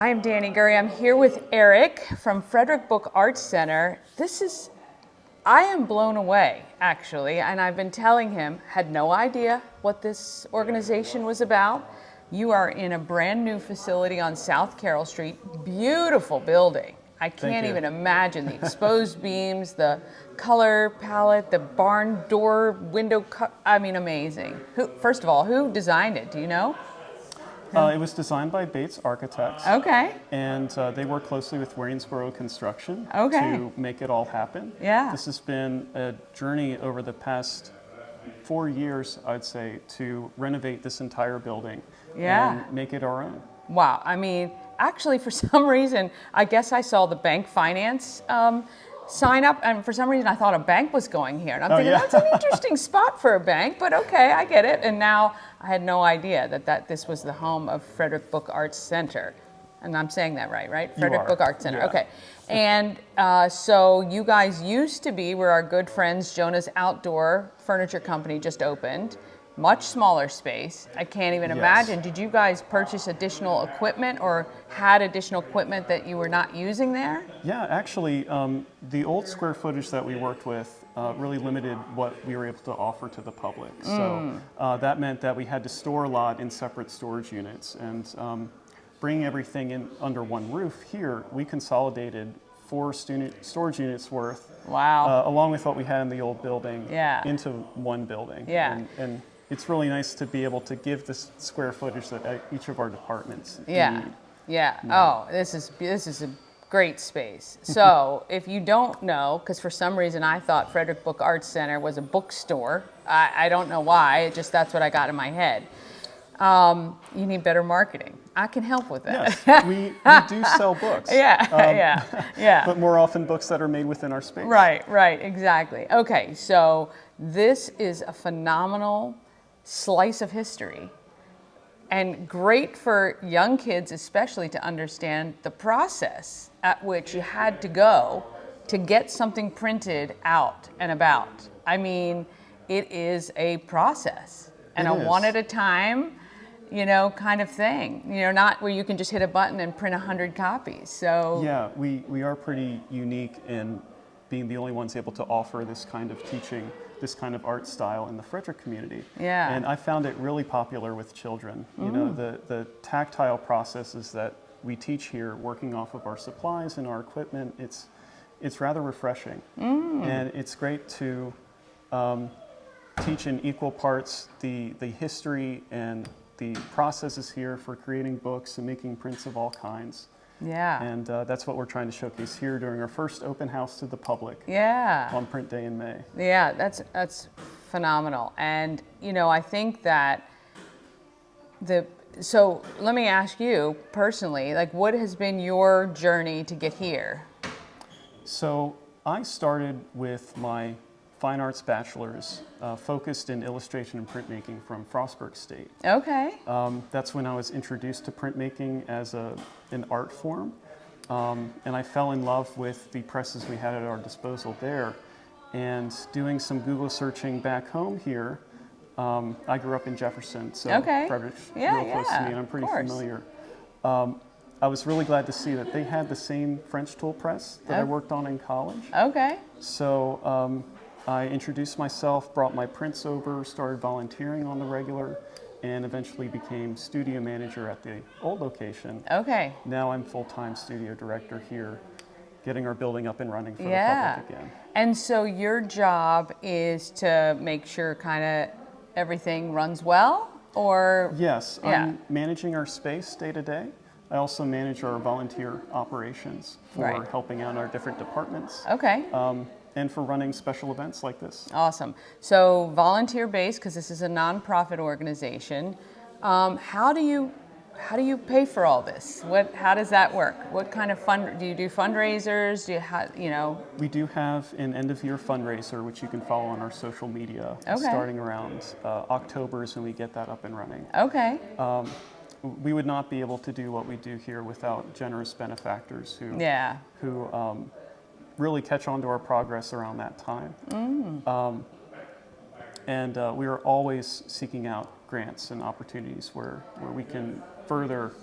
I'm Danny Gurry. I'm here with Eric from Frederick Book Arts Center. I am blown away, actually, and I've been telling him, had no idea what this organization was about. You are in a brand new facility on South Carroll Street, beautiful building. I can't even imagine the exposed beams, the color palette, the barn door window amazing. First of all, who designed it? Do you know? It was designed by Bates Architects. Okay. And they work closely with Waynesboro Construction Okay. to make it all happen. Yeah. This has been a journey over the past 4 years, I'd say, to renovate this entire building and make it our own. Wow. I mean, actually, for some reason, I guess I saw the bank finance sign up, and for some reason I thought a bank was going here. And I'm thinking, that's an interesting spot for a bank, but okay, I get it. And now I had no idea that this was the home of Frederick Book Arts Center. And I'm saying that right? Frederick Book Arts Center, okay. And so you guys used to be where our good friends Jonah's Outdoor Furniture Company just opened. Much smaller space. I can't even imagine. Did you guys purchase additional equipment or had additional equipment that you were not using there? Yeah, actually, the old square footage that we worked with really limited what we were able to offer to the public. So that meant that we had to store a lot in separate storage units. And bringing everything in under one roof here, we consolidated 4 storage units worth, along with what we had in the old building, into one building. And it's really nice to be able to give this square footage that each of our departments need. Oh, this is a great space. So if you don't know, because for some reason I thought Frederick Book Arts Center was a bookstore. I don't know why, that's what I got in my head. You need better marketing. I can help with that. Yes, we do sell books. But more often books that are made within our space. Right, exactly. Okay, so this is a phenomenal slice of history and great for young kids especially to understand the process at which you had to go to get something printed out and about. I mean, it is a process and a one at a time, kind of thing. Not where you can just hit a button and print 100 copies. So yeah, we are pretty unique in being the only ones able to offer this kind of teaching, this kind of art style in the Frederick community. And I found it really popular with children. The tactile processes that we teach here, working off of our supplies and our equipment, it's rather refreshing. And it's great to teach in equal parts the history and the processes here for creating books and making prints of all kinds. And that's what we're trying to showcase here during our first open house to the public on print day in May. That's phenomenal. And I think that so let me ask you personally, what has been your journey to get here? So I started with my Fine Arts Bachelor's focused in illustration and printmaking from Frostburg State. Okay. That's when I was introduced to printmaking as an art form. And I fell in love with the presses we had at our disposal there. And doing some Google searching back home here, I grew up in Jefferson, so Frederick's real close to me, and I'm pretty familiar. I was really glad to see that they had the same French tool press that I worked on in college. So I introduced myself, brought my prints over, started volunteering on the regular, and eventually became studio manager at the old location. Now I'm full-time studio director here, getting our building up and running for the public again. And so your job is to make sure kind of everything runs well, or? Yes, I'm managing our space day to day. I also manage our volunteer operations for helping out our different departments. And for running special events like this. Awesome. So volunteer-based, because this is a nonprofit organization. How do you pay for all this? How does that work? What kind of do you do fundraisers? We do have an end-of-year fundraiser, which you can follow on our social media. Starting around October is when we get that up and running. We would not be able to do what we do here without generous benefactors who really catch on to our progress around that time. We are always seeking out grants and opportunities where we can further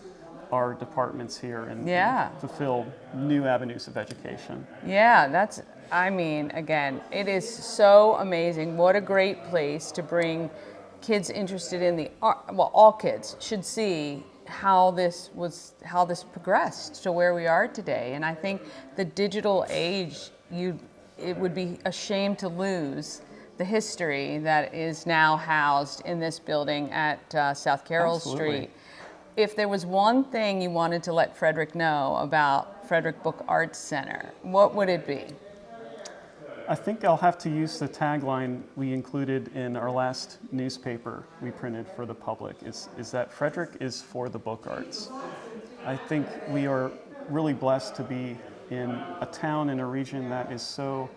our departments here and fulfill new avenues of education. Yeah, I mean, again, it is so amazing. What a great place to bring kids interested in the art. Well, all kids should see how this progressed to where we are today. And I think the digital age, it would be a shame to lose the history that is now housed in this building at South Carroll Street. If there was one thing you wanted to let Frederick know about Frederick Book Arts Center, what would it be? I think I'll have to use the tagline we included in our last newspaper we printed for the public, is that Frederick is for the book arts. I think we are really blessed to be in a town and a region that is so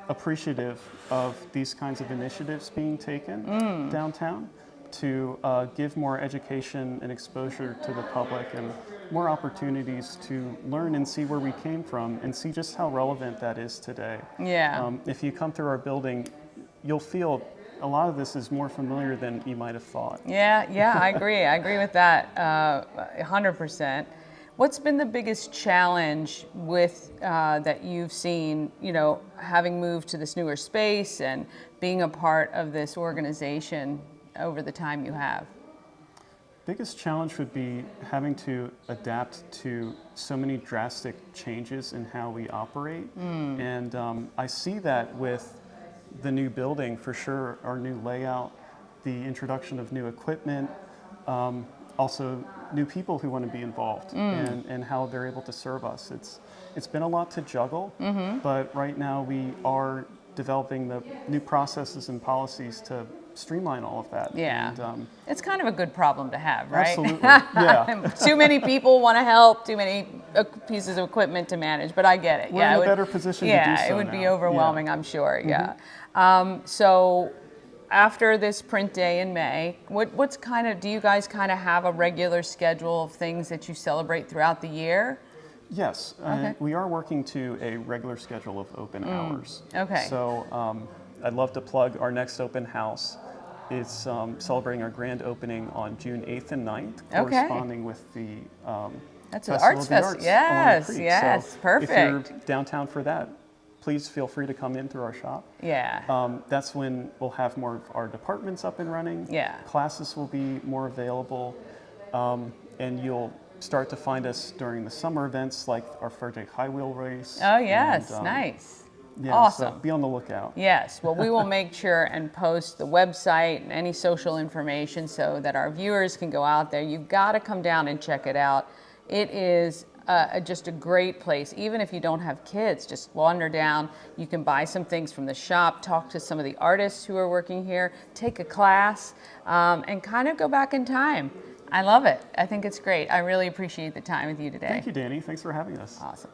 appreciative of these kinds of initiatives being taken downtown to give more education and exposure to the public and more opportunities to learn and see where we came from and see just how relevant that is today. Yeah. If you come through our building, you'll feel a lot of this is more familiar than you might have thought. Yeah, I agree. I agree with that 100%. What's been the biggest challenge with that you've seen, having moved to this newer space and being a part of this organization over the time you have? Biggest challenge would be having to adapt to so many drastic changes in how we operate. And I see that with the new building for sure, our new layout, the introduction of new equipment, also new people who want to be involved and how they're able to serve us. It's been a lot to juggle, but right now we are developing the new processes and policies to streamline all of that. Yeah. And, it's kind of a good problem to have, right? Absolutely, yeah. Too many people want to help, too many pieces of equipment to manage, but I get it. We're in a better position to do so Yeah, it would be overwhelming, I'm sure, Mm-hmm. So after this print day in May, do you guys kind of have a regular schedule of things that you celebrate throughout the year? Yes, Okay. we are working to a regular schedule of open hours. Okay. So I'd love to plug our next open house. It's celebrating our grand opening on June 8th and 9th, corresponding with the That's an Festival arts of the Arts Yes, along the creek. yes, So perfect. if you're downtown for that, please feel free to come in through our shop. Yeah. That's when we'll have more of our departments up and running. Yeah. Classes will be more available, and you'll start to find us during the summer events like our Frederick High Wheel Race. Oh, yes, and, nice. Yeah, Awesome. So be on the lookout. Yes, well, we will make sure and post the website and any social information so that our viewers can go out there. You've got to come down and check it out. It is just a great place. Even if you don't have kids, just wander down. You can buy some things from the shop, talk to some of the artists who are working here, take a class, and kind of go back in time. I love it. I think it's great. I really appreciate the time with you today. Thank you, Danny. Thanks for having us. Awesome.